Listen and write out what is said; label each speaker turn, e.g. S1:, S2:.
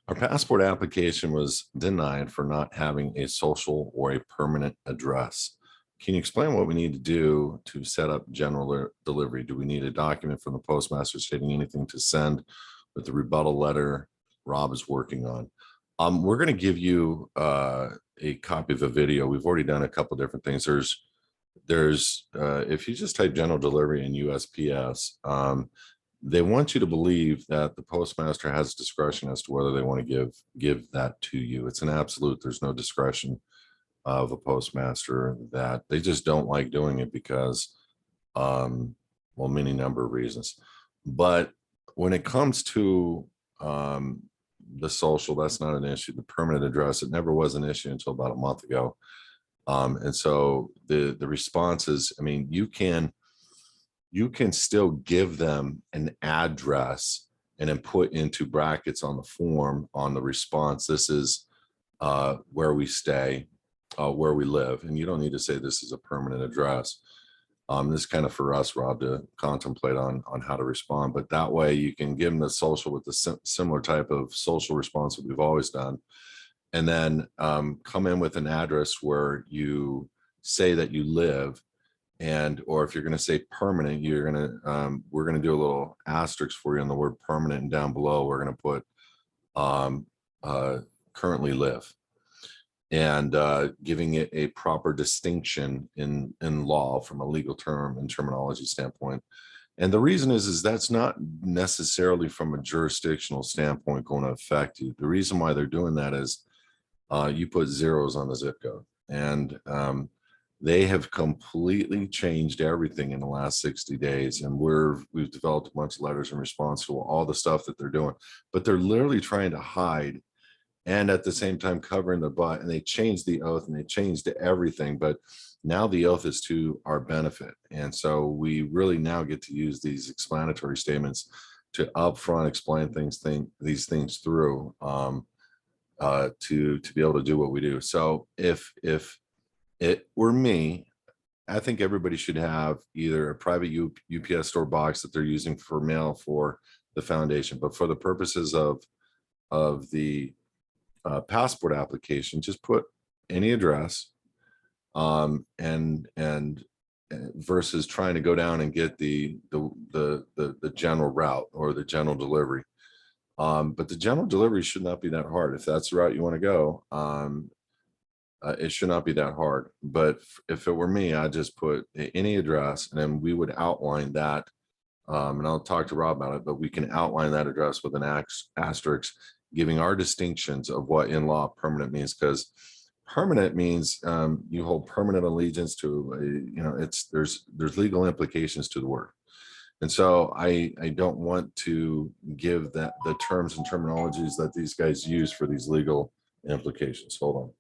S1: Our passport application was denied for not having a social or a permanent address. Can you explain what we need to do to set up general delivery? Do we need a document from the postmaster stating anything to send with the rebuttal letter Rob is working on? We're going to give you a copy of a video. We've already done a couple different things. There's if you just type general delivery in USPS, they want you to believe that the postmaster has discretion as to whether they want to give that to you. It's an absolute. There's no discretion of a postmaster, that they just don't like doing it because, well, many number of reasons. But when it comes to the social, that's not an issue. The permanent address, it never was an issue until about a month ago. And so the response is, I mean, you can still give them an address and then put into brackets on the form, on the response, this is where we stay, where we live. And you don't need to say this is a permanent address. This is kind of for us, Rob, to contemplate on how to respond. But that way you can give them the social with the similar type of social response that we've always done. And then come in with an address where you say that you live. And or if you're going to say permanent, you're going to we're going to do a little asterisk for you on the word permanent, and down below we're going to put currently live, and giving it a proper distinction in law from a legal term and terminology standpoint. And the reason is that's not necessarily from a jurisdictional standpoint going to affect you. The reason why they're doing that is you put zeros on the zip code, and they have completely changed everything in the last 60 days. And we've developed a bunch of letters in response to all the stuff that they're doing, but they're literally trying to hide and at the same time covering their butt. And they changed the oath and they changed everything, but now the oath is to our benefit. And so we really now get to use these explanatory statements to upfront explain these things through to be able to do what we do. So if it were me, I think everybody should have either a private UPS store box that they're using for mail for the foundation, but for the purposes of the passport application, just put any address, and versus trying to go down and get the general route or the general delivery. But the general delivery should not be that hard. If that's the route you want to go, it should not be that hard. But if it were me, I'd just put any address, and then we would outline that. And I'll talk to Rob about it, but we can outline that address with an asterisk, giving our distinctions of what in law permanent means. Because permanent means you hold permanent allegiance to there's legal implications to the word. And so I don't want to give that the terms and terminologies that these guys use for these legal implications. Hold on.